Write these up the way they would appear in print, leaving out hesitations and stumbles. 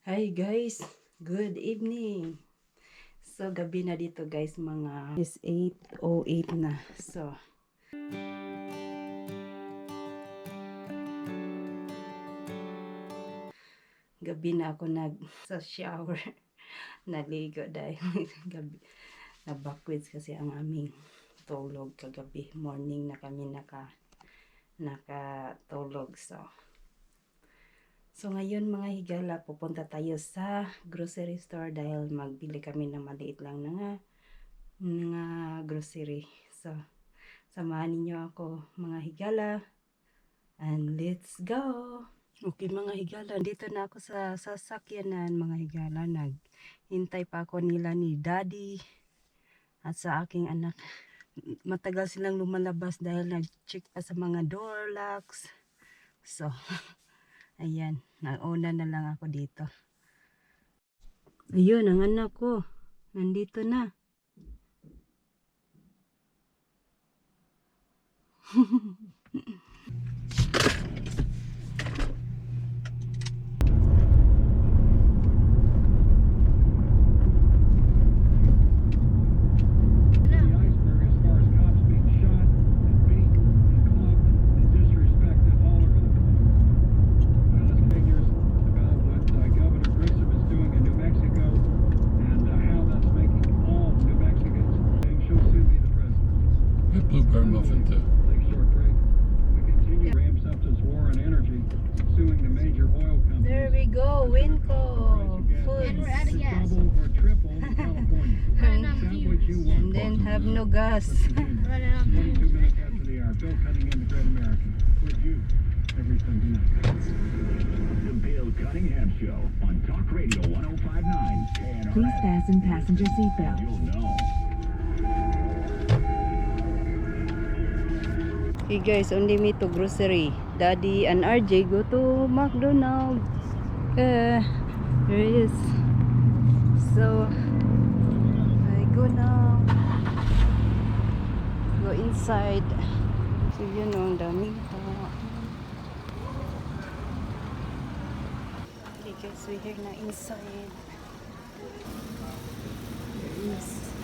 Hi guys, good evening. So gabi na dito guys, mga is 8:08 na. So gabi na ako sa shower. Naligo dahil gabi na backwards kasi ang aming tulog kagabi. Morning na kami nakatulog. So ngayon mga higala, pupunta tayo sa grocery store dahil magbili kami ng maliit lang na grocery. So samahan ninyo ako mga higala and let's go! Okay mga higala, dito na ako sa sasakyanan mga higala. Naghintay pa ako nila ni daddy at sa aking anak. Matagal silang lumalabas dahil nag-check pa sa mga door locks. So ayan, nauna na lang ako dito. Ayun, ang anak ko. Nandito na. Blueberry muffin too. There we go, Winco. Food. And we're out of gas. And then have no gas. Running off the The Bill Cunningham Show on Talk Radio 105.9 KNRS. Please fasten passenger seatbelts. You'll know. Hey guys, only me to grocery. Daddy and RJ go to McDonald's. Here it is. So I go now. Go inside. So yun o, ang daming tao. Okay guys, we're here na inside. There is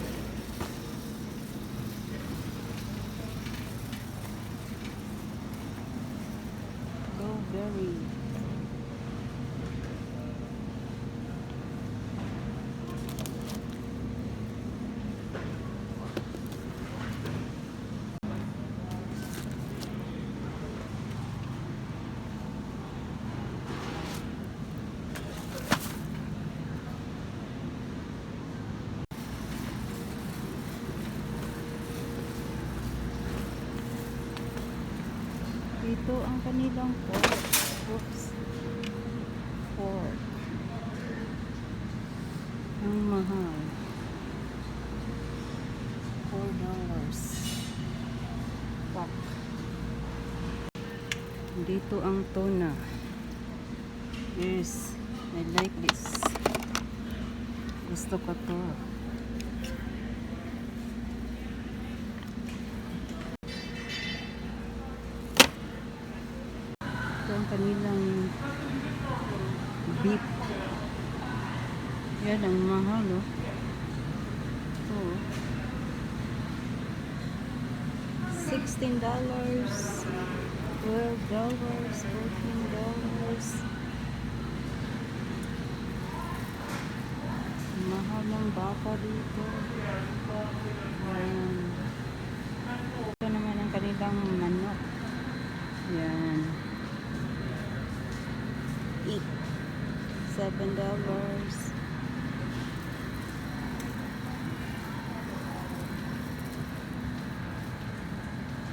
berry. Ito ang kanilang pork. Oops. Pork. Ang mahal. $4. Pack. Dito ang tuna. Yes. I like this. Gusto ko to. Ang kanilang beef. Yan ang mahal oh. Ito $16, $12, $14. Mahal ng baka dito. Ayan. Ito naman ang kanilang manok. Yan. $7.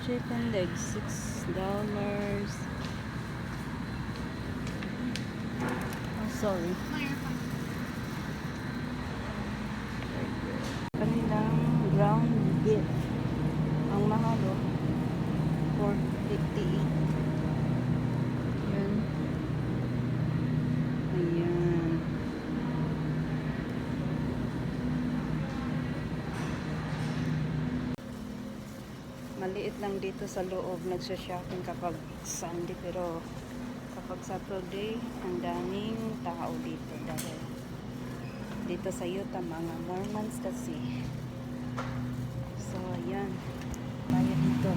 Chicken leg $6. Oh, sorry. Kanilang ground beef. Ang mahal oh. $4.58. Yan. Ayan. Maliit lang dito sa loob. Nagsha-shopping kapag Sunday pero Pag Saturday, ang daming tao dito dahil dito sa Utah, mga Mormons kasi. So, ayan. Tayo dito.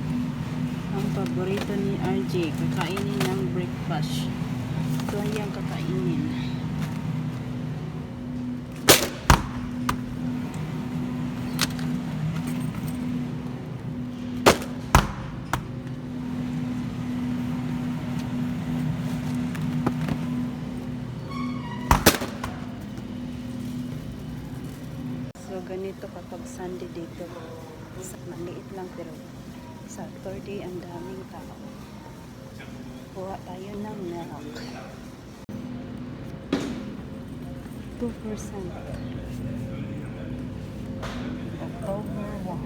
Ang paborito ni RJ, kakainin ng breakfast. So, ayan, kakainin. So, ganito kapag Sunday dito. Maliit lang pero Saturday ang daming tao. Kuha tayo ng milk. 2%. October 1.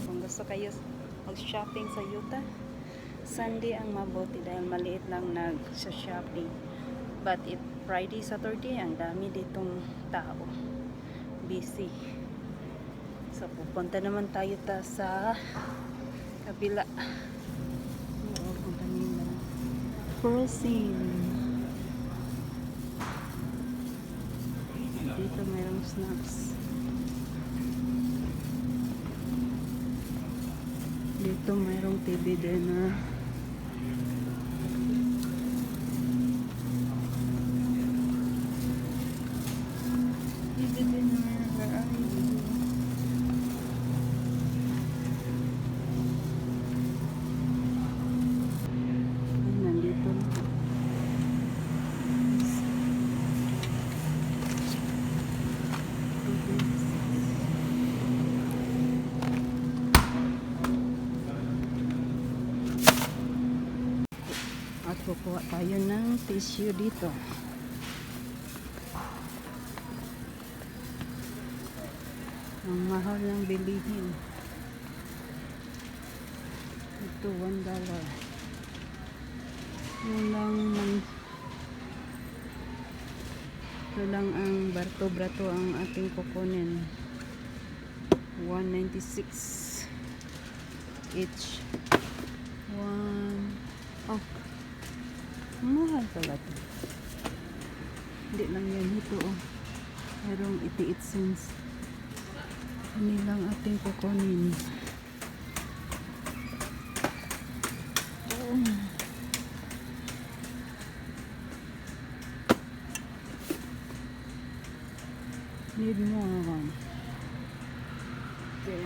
Kung gusto kayo mag-shopping sa Utah, Sunday ang mabuti dahil maliit lang nag-shopping. But if Friday, Saturday, ang dami ditong tao. Busy. So, pupunta naman tayo sa kabila. Oo, punta nila. Crossing. Dito mayroong snacks. Dito mayroong TV dinner. TV dinner, where are you? Ay, nandito na. At kukuha tayo ng tissue dito. Ang mahal ng bilihin. Ito $1. Yun lang ito lang ang barto-brato ang ating kukunin. 196 each. Oh, mahal pala ito. Hindi lang yan ito, oh. Mayroong 88 cents. Ini lang ating kukunin. Oh. Need more. Okay.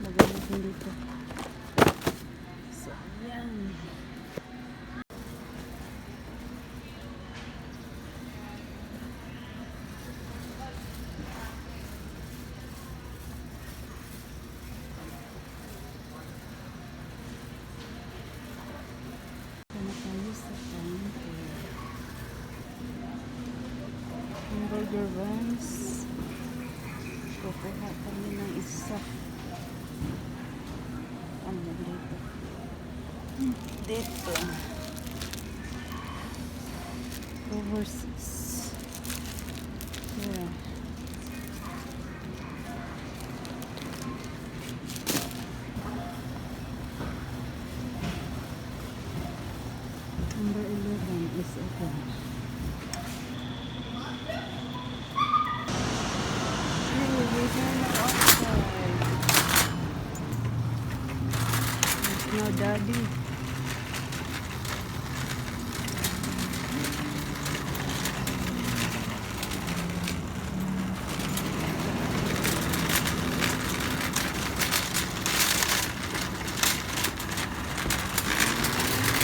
Lagyan natin dito. So, yan. Sana tayo sa counter. Hamburger buns. Kukuha kami ng isa. Ano dito? Dito. Overseas. Yeah. Number 11 is open. Hey, we're going outside. There's no daddy.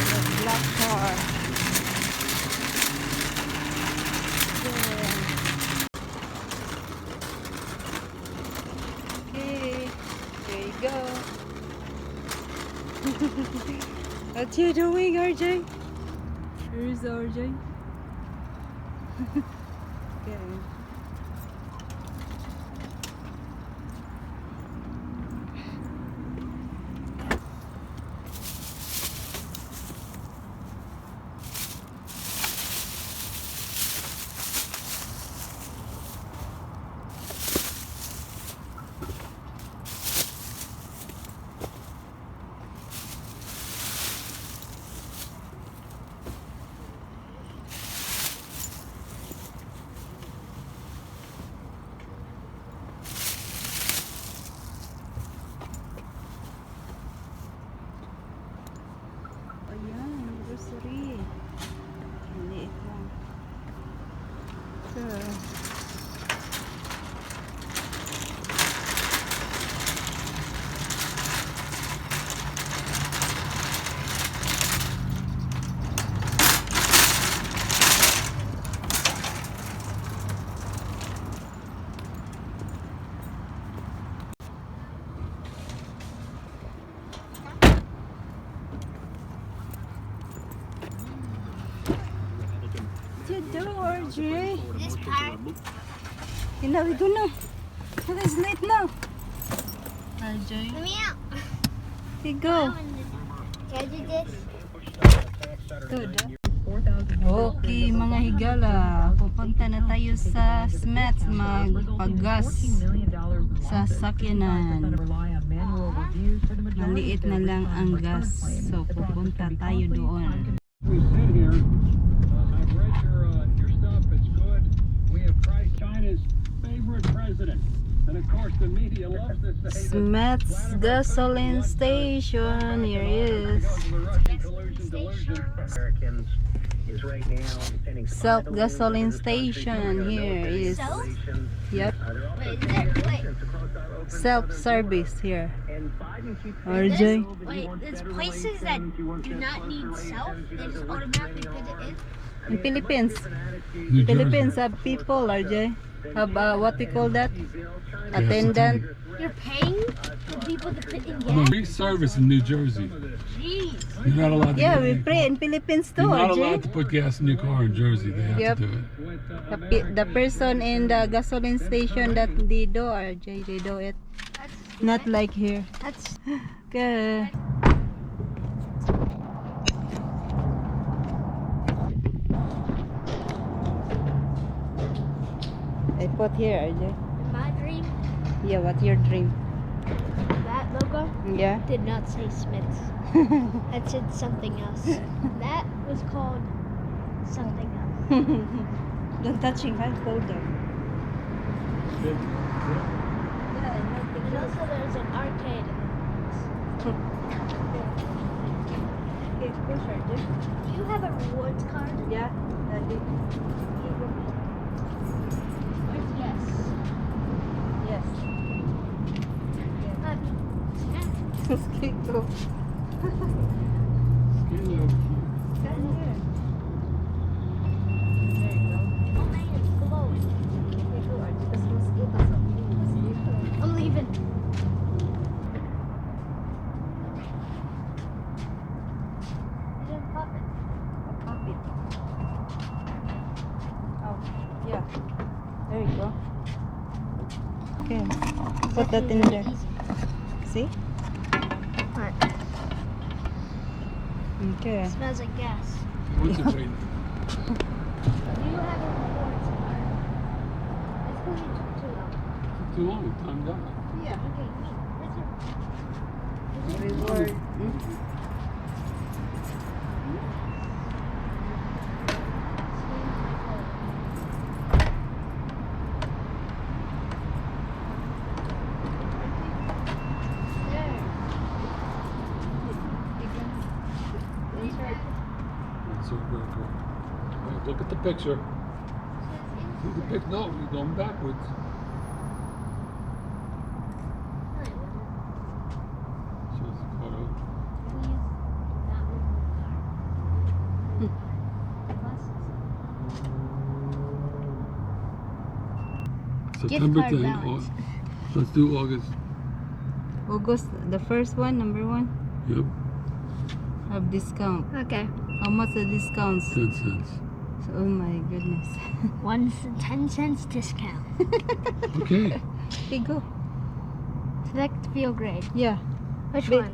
The black car. Okay, there you go. What you doing, RJ? Where's RJ? Okay. RJ, This car. now we go now. It is late now. RJ, Let me out. we go. Can I do this? Good. Okay, mga higala, pupunta na tayo sa Smets magpaggas sa sakyanan. Maliit na lang ang gas, so pupunta tayo doon. We sit here. I've read your stuff. It's good. We have Christ, China's favorite president. And of course, the media loves to say that Smets gasoline station, here it is. Americans is right now sending Self gasoline station, here is. Self? Yep, Wait, is there, wait, self service here. and Biden keeps RJ, wait, there's places that do not need self. They just automatically put it in. in Philippines, New Jersey. Philippines have people, RJ, have what we call that, attendant. You're paying for people to put in No, gas? free service in New Jersey. Jeez. You're not allowed to. Yeah, do we it. pray in Philippines too, You're not allowed to RJ. put gas in your car in Jersey. They have Yep. to do it. The person in the gasoline station that they do, RJ, they do it. That's Not like here. That's Okay. I put here, RJ. my dream. Yeah, what's your dream? That logo Yeah. did not say Smiths. That said something else. That was called something else. Don't touch him, I'll hold them. And also there's an arcade. Okay, push, RJ. Do you have a rewards card? Yeah. Where's yes? Yes. Yeah. Okay, go. Come here. There you go. Oh man, it's glowing. Okay, go, RJ. There's mosquitoes. Mosquito. I'm leaving. I didn't pop it. Pop it. Oh, yeah. There you go. Okay. Put that in there. See? What? Okay. It smells like gas. What's it rate? Do you have a rewards card? It's because you took too long. Too long. Time down. Yeah. Okay, me. Where's your Reward. That's it, real quick. Wait, look at the picture. See the pic? No, you're going backwards. Shows the photo. September card 10. balance. Let's do August. August, the first one, number one, Yep, have discount. Okay. How much the discounts? 10 cents. Oh my goodness. 10 cents discount. Okay. Okay, go. Select field grade. Yeah. Which Big- one?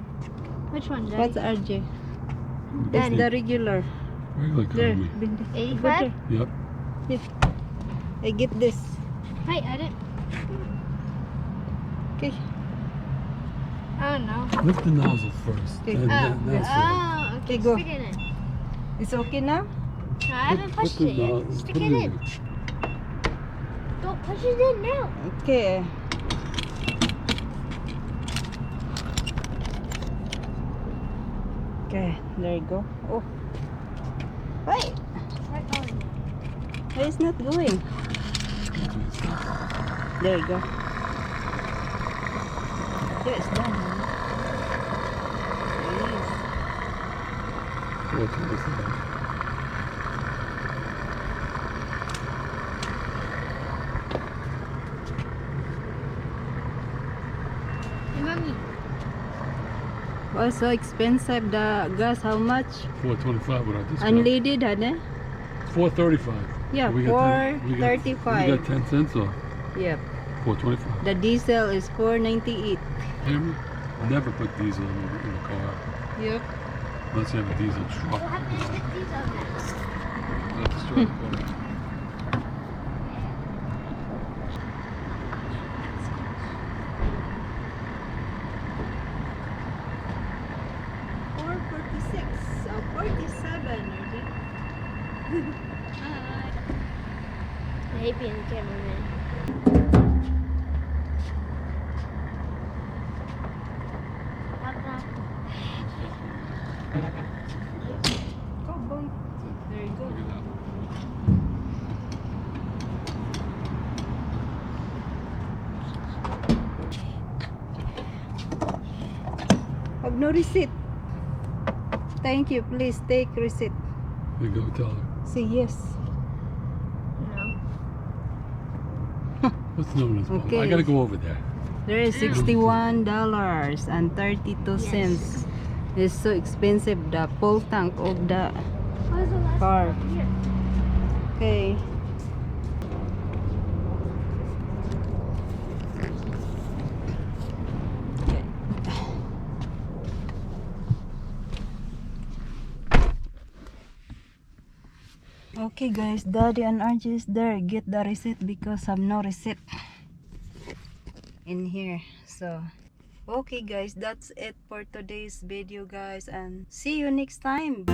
Which one, Daddy? What's RJ? It's Daddy. the regular. Regular There. economy. Put 85? there. Yep. I get this. Wait, I didn't. Okay. I don't know. Lift the nozzle first. Okay. And Oh, then that's it. okay. Okay, go. Stick it in. It's okay now? No, I haven't Put pushed the it yet. nozzle- Stick put it in. Don't push it in now. Okay. Okay, there you go. Oh. Wait. Start going. Why it's not going? There you go. Yeah, it's done. Yes. 425. Hey, Mommy. Why so expensive the gas? How much? 425 without discount. Unleaded, huh? 435. Yeah, We got 10 we got 4.35. 10 cents off. Yep. 4.25. The diesel is 4.98. Hammer, never put diesel in the car Yep. unless you have a diesel truck. We'll have to stick these on now. Let's destroy the car. So 47, I hate being the cameraman. Go, boy. There you go. Look at that. Have no receipt. Thank you. Please take receipt. You go tell her. Say yes. No. What's known as Okay. I gotta go over there. There is $61.32. It's so expensive, the full tank of the What was the last car. one here? Okay. Okay guys, Daddy and RJ is there. Get the receipt because I have no receipt in here. So okay guys, that's it for today's video guys, and see you next time.